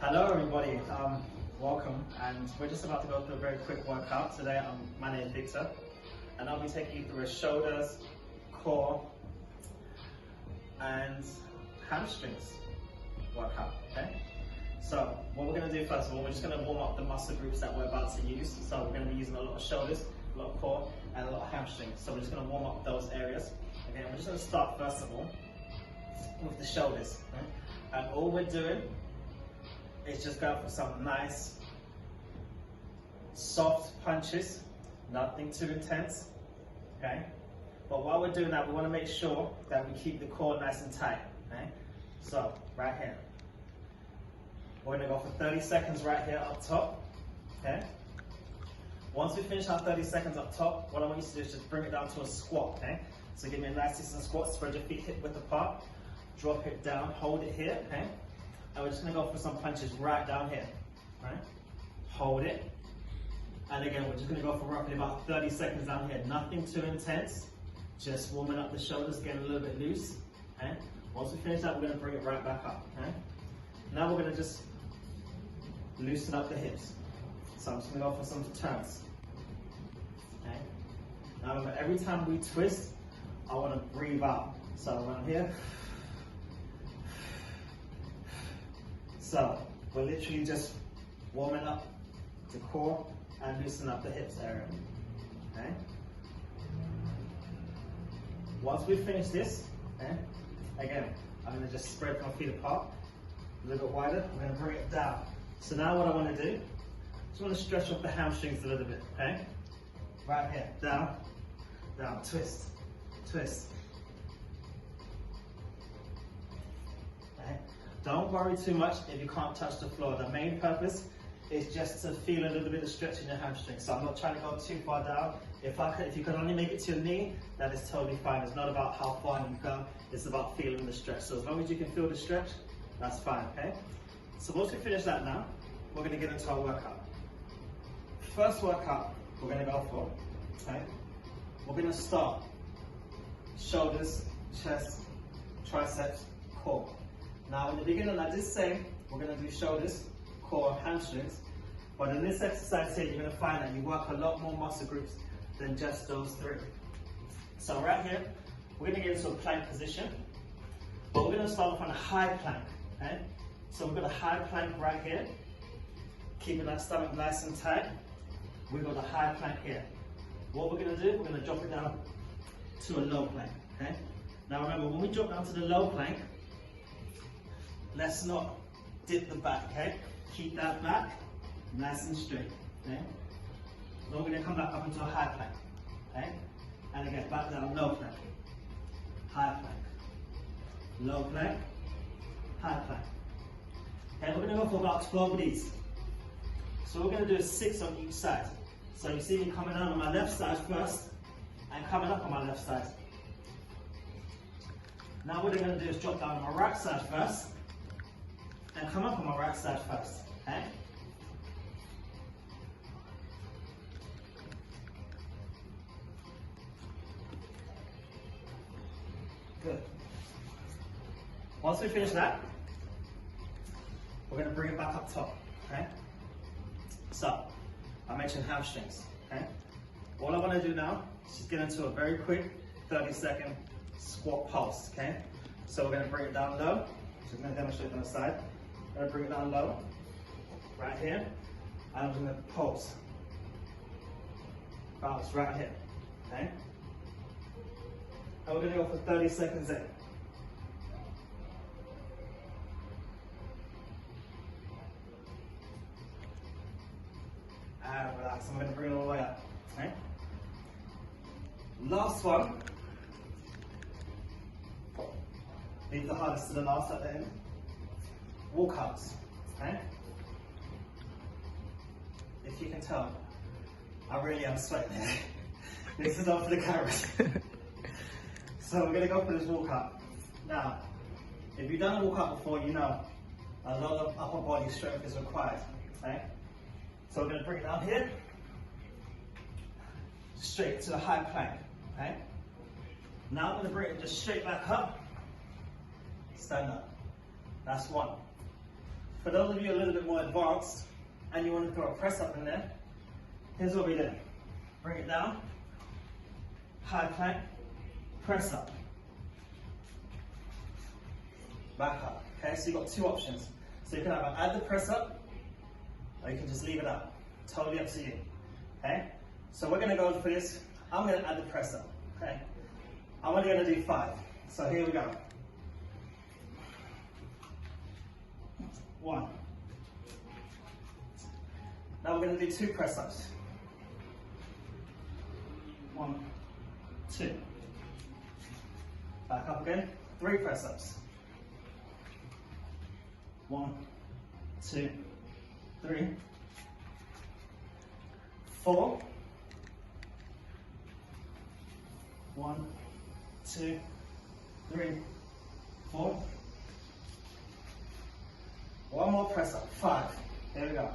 Hello everybody, welcome, and we're just about to go through a very quick workout. Today my name is Victor, and I'll be taking you through a shoulders, core, and hamstrings workout, okay? So what we're going to do first of all, we're just going to warm up the muscle groups that we're about to use. So we're going to be using a lot of shoulders, a lot of core, and a lot of hamstrings. So we're just going to warm up those areas. Okay, we're just going to start first of all with the shoulders, okay? And all we're doing is just go for some nice soft punches, nothing too intense, okay? But while we're doing that, we want to make sure that we keep the core nice and tight, okay? So, right here. We're going to go for 30 seconds right here up top, okay? Once we finish our 30 seconds up top, what I want you to do is just bring it down to a squat, okay? So give me a nice decent squat, spread your feet hip width apart, drop it down, hold it here, okay? And we're just going to go for some punches right down here, right? Hold it. And again, we're just going to go for roughly about 30 seconds down here. Nothing too intense. Just warming up the shoulders, getting a little bit loose. Okay? Once we finish that, we're going to bring it right back up. Okay? Now we're going to just loosen up the hips. So I'm just going to go for some turns. Okay? Now remember, every time we twist, I want to breathe out. So around here. So we're literally just warming up the core and loosening up the hips area. Okay? Once we finish this, okay, again, I'm going to just spread my feet apart, a little bit wider. I'm going to bring it down. So now what I want to do, just want to stretch off the hamstrings a little bit. Okay? Right here, down, down, twist, twist. Okay? Don't worry too much if you can't touch the floor. The main purpose is just to feel a little bit of stretch in your hamstrings. So I'm not trying to go too far down. If you can only make it to your knee, that is totally fine. It's not about how far you go, it's about feeling the stretch. So as long as you can feel the stretch, that's fine, okay? So once we finish that now, we're gonna get into our workout. First workout we're gonna go for, okay? We're gonna start shoulders, chest, triceps, core. Now in the beginning, I did say we're going to do shoulders, core, hamstrings, but in this exercise here, you're going to find that you work a lot more muscle groups than just those three. So right here, we're going to get into a plank position, but we're going to start off on a high plank, okay? So we've got a high plank right here, keeping that stomach nice and tight. We've got a high plank here. What we're going to do, we're going to drop it down to a low plank, okay? Now remember, when we drop down to the low plank, let's not dip the back, okay? Keep that back nice and straight, okay? Then we're going to come back up into a high plank, okay? And again, back down, low plank, high plank, low plank, high plank. Okay, we're going to go for about 12 of these. So we're going to do 6 on each side. So you see me coming down on my left side first, and coming up on my left side. Now what we're going to do is drop down on my right side first, and come up on my right side first, okay? Good. Once we finish that, we're going to bring it back up top, okay? So, I mentioned hamstrings, okay? All I want to do now is just get into a very quick 30-second squat pulse, okay? So we're going to bring it down low. So I'm going to demonstrate on the side. I'm going to bring it down low, right here, and I'm going to pulse. Bounce right here, okay? And we're going to go for 30 seconds in. And relax, I'm going to bring it all the way up, okay? Last one. Leave the hardest to the last at the end. Walkouts, okay? If you can tell, I really am sweating here. This is not for the cameras. So we're gonna go for this walkout. Now, if you've done a walkout before, you know a lot of upper body strength is required, okay? So we're gonna bring it down here, straight to a high plank, okay? Now I'm gonna bring it just straight back up, stand up. That's one. For those of you a little bit more advanced and you want to throw a press up in there, here's what we do. Bring it down, high plank, press up, back up. Okay, so you've got two options. So you can either add the press up, or you can just leave it up. Totally up to you. Okay, so we're going to go for this. I'm going to add the press up. Okay, I'm only going to do 5. So here we go. 1. Now we're going to do 2 press ups. 1, 2. Back up again. 3 press ups. 1, 2, 3, 4. 1, 2, 3, 4. One more press up. 5. Here we go.